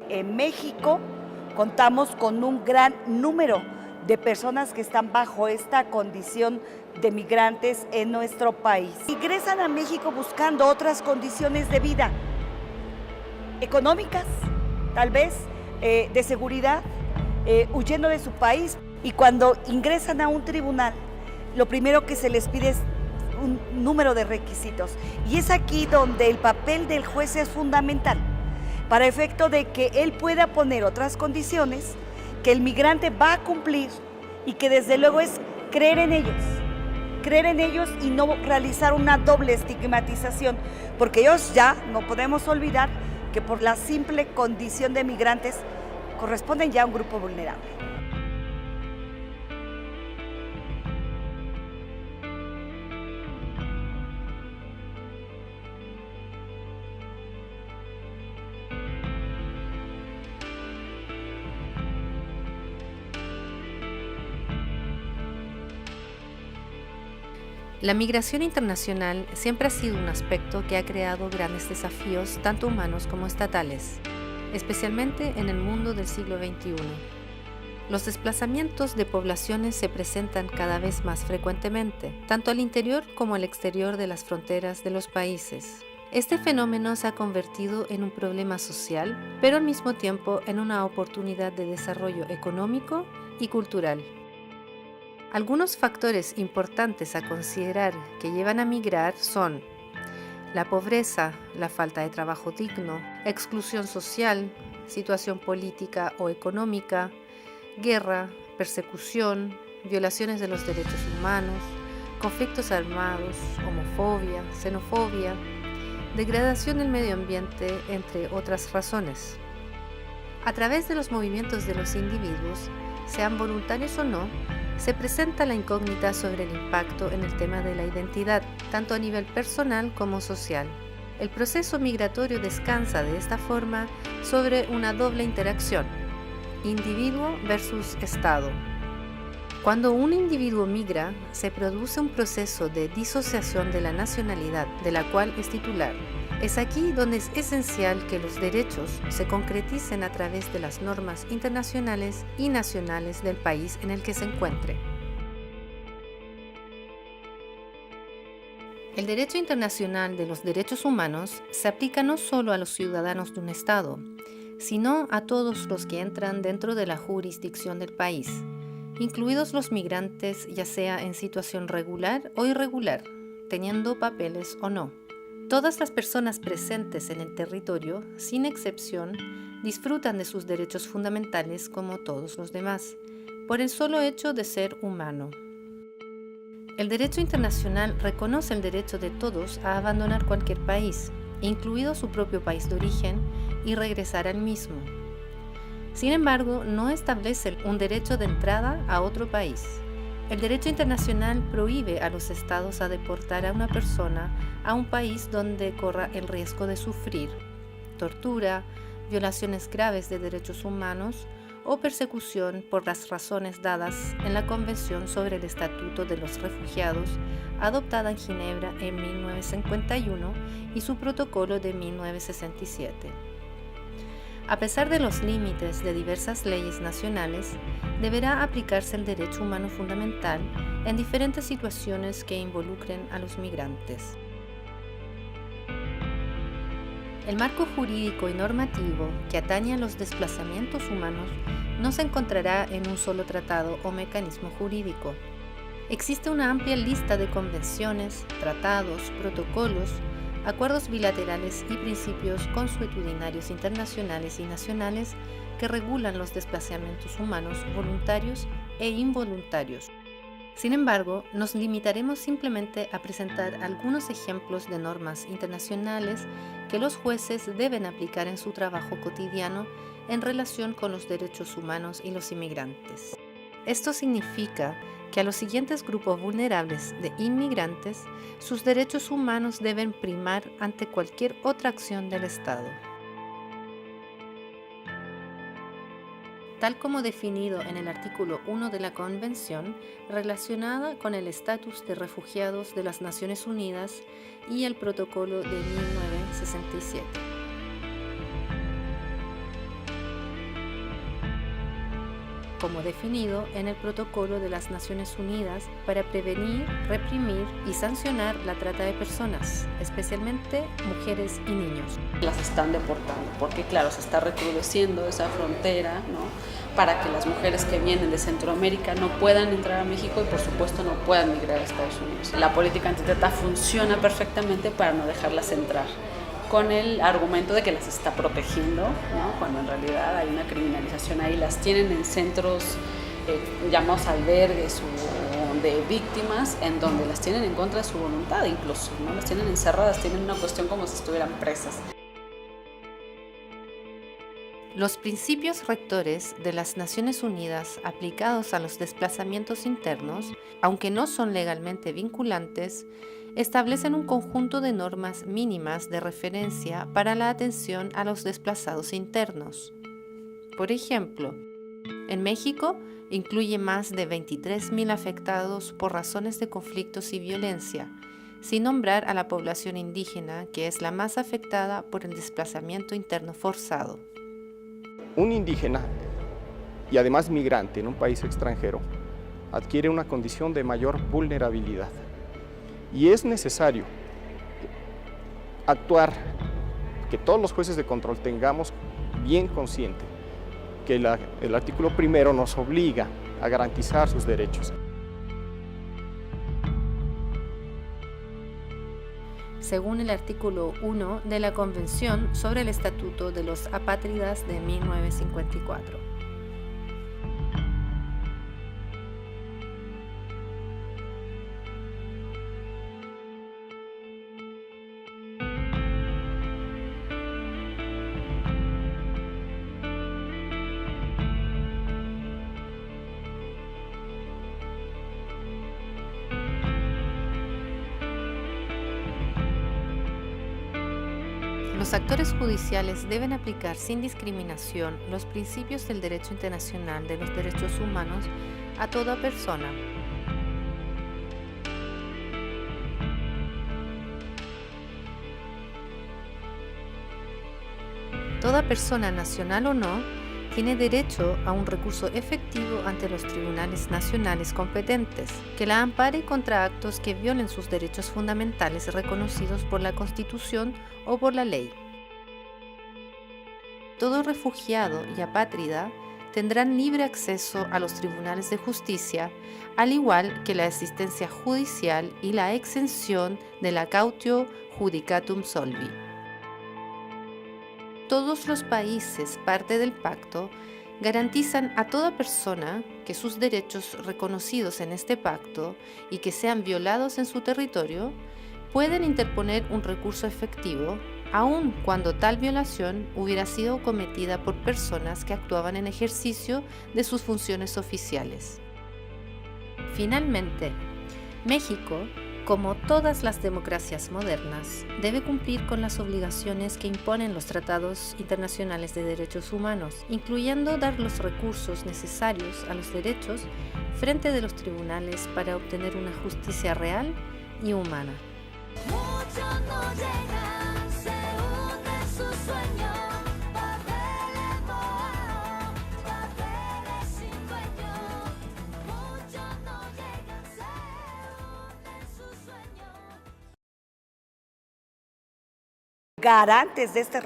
en México contamos con un gran número de personas que están bajo esta condición de migrantes en nuestro país. Ingresan a México buscando otras condiciones de vida, económicas, tal vez, de seguridad, huyendo de su país. Y cuando ingresan a un tribunal, lo primero que se les pide es un número de requisitos. Y es aquí donde el papel del juez es fundamental, para efecto de que él pueda poner otras condiciones que el migrante va a cumplir y que desde luego es creer en ellos y no realizar una doble estigmatización, porque ellos ya no podemos olvidar que por la simple condición de migrantes corresponden ya a un grupo vulnerable. La migración internacional siempre ha sido un aspecto que ha creado grandes desafíos, tanto humanos como estatales, especialmente en el mundo del siglo XXI. Los desplazamientos de poblaciones se presentan cada vez más frecuentemente, tanto al interior como al exterior de las fronteras de los países. Este fenómeno se ha convertido en un problema social, pero al mismo tiempo en una oportunidad de desarrollo económico y cultural. Algunos factores importantes a considerar que llevan a migrar son la pobreza, la falta de trabajo digno, exclusión social, situación política o económica, guerra, persecución, violaciones de los derechos humanos, conflictos armados, homofobia, xenofobia, degradación del medio ambiente, entre otras razones. A través de los movimientos de los individuos, sean voluntarios o no, se presenta la incógnita sobre el impacto en el tema de la identidad, tanto a nivel personal como social. El proceso migratorio descansa de esta forma sobre una doble interacción, individuo versus Estado. Cuando un individuo migra, se produce un proceso de disociación de la nacionalidad de la cual es titular. Es aquí donde es esencial que los derechos se concreticen a través de las normas internacionales y nacionales del país en el que se encuentre. El derecho internacional de los derechos humanos se aplica no solo a los ciudadanos de un Estado, sino a todos los que entran dentro de la jurisdicción del país, incluidos los migrantes, ya sea en situación regular o irregular, teniendo papeles o no. Todas las personas presentes en el territorio, sin excepción, disfrutan de sus derechos fundamentales como todos los demás, por el solo hecho de ser humano. El derecho internacional reconoce el derecho de todos a abandonar cualquier país, incluido su propio país de origen, y regresar al mismo. Sin embargo, no establece un derecho de entrada a otro país. El derecho internacional prohíbe a los estados a deportar a una persona a un país donde corra el riesgo de sufrir tortura, violaciones graves de derechos humanos o persecución por las razones dadas en la Convención sobre el Estatuto de los Refugiados, adoptada en Ginebra en 1951, y su protocolo de 1967. A pesar de los límites de diversas leyes nacionales, deberá aplicarse el derecho humano fundamental en diferentes situaciones que involucren a los migrantes. El marco jurídico y normativo que atañe a los desplazamientos humanos no se encontrará en un solo tratado o mecanismo jurídico. Existe una amplia lista de convenciones, tratados, protocolos, acuerdos bilaterales y principios consuetudinarios internacionales y nacionales que regulan los desplazamientos humanos voluntarios e involuntarios. Sin embargo, nos limitaremos simplemente a presentar algunos ejemplos de normas internacionales que los jueces deben aplicar en su trabajo cotidiano en relación con los derechos humanos y los inmigrantes. Esto significa que a los siguientes grupos vulnerables de inmigrantes, sus derechos humanos deben primar ante cualquier otra acción del Estado. Tal como definido en el artículo 1 de la Convención, relacionada con el estatus de refugiados de las Naciones Unidas y el Protocolo de 1967. como definido en el Protocolo de las Naciones Unidas para prevenir, reprimir y sancionar la trata de personas, especialmente mujeres y niños. Las están deportando porque, claro, se está recrudeciendo esa frontera, ¿no?, para que las mujeres que vienen de Centroamérica no puedan entrar a México y, por supuesto, no puedan migrar a Estados Unidos. La política antitrata funciona perfectamente para no dejarlas entrar, con el argumento de que las está protegiendo, ¿no?, cuando en realidad hay una criminalización ahí. Las tienen en centros llamados albergues o de víctimas, en donde las tienen en contra de su voluntad incluso, ¿no? Las tienen encerradas, tienen una cuestión como si estuvieran presas. Los principios rectores de las Naciones Unidas aplicados a los desplazamientos internos, aunque no son legalmente vinculantes, establecen un conjunto de normas mínimas de referencia para la atención a los desplazados internos. Por ejemplo, en México incluye más de 23.000 afectados por razones de conflictos y violencia, sin nombrar a la población indígena, que es la más afectada por el desplazamiento interno forzado. Un indígena, y además migrante en un país extranjero, adquiere una condición de mayor vulnerabilidad. Y es necesario actuar, que todos los jueces de control tengamos bien consciente que el artículo primero nos obliga a garantizar sus derechos. Según el artículo 1 de la Convención sobre el Estatuto de los Apátridas de 1954. Los actores judiciales deben aplicar sin discriminación los principios del derecho internacional de los derechos humanos a toda persona. Toda persona, nacional o no, tiene derecho a un recurso efectivo ante los tribunales nacionales competentes, que la ampare contra actos que violen sus derechos fundamentales reconocidos por la Constitución o por la ley. Todo refugiado y apátrida tendrán libre acceso a los tribunales de justicia, al igual que la asistencia judicial y la exención de la cautio judicatum solvi. Todos los países parte del pacto garantizan a toda persona que sus derechos reconocidos en este pacto y que sean violados en su territorio pueden interponer un recurso efectivo, aun cuando tal violación hubiera sido cometida por personas que actuaban en ejercicio de sus funciones oficiales. Finalmente, México, como todas las democracias modernas, debe cumplir con las obligaciones que imponen los tratados internacionales de derechos humanos, incluyendo dar los recursos necesarios a los derechos frente de los tribunales para obtener una justicia real y humana. Muchos no llegan, se hunden sus sueños. Garantes de este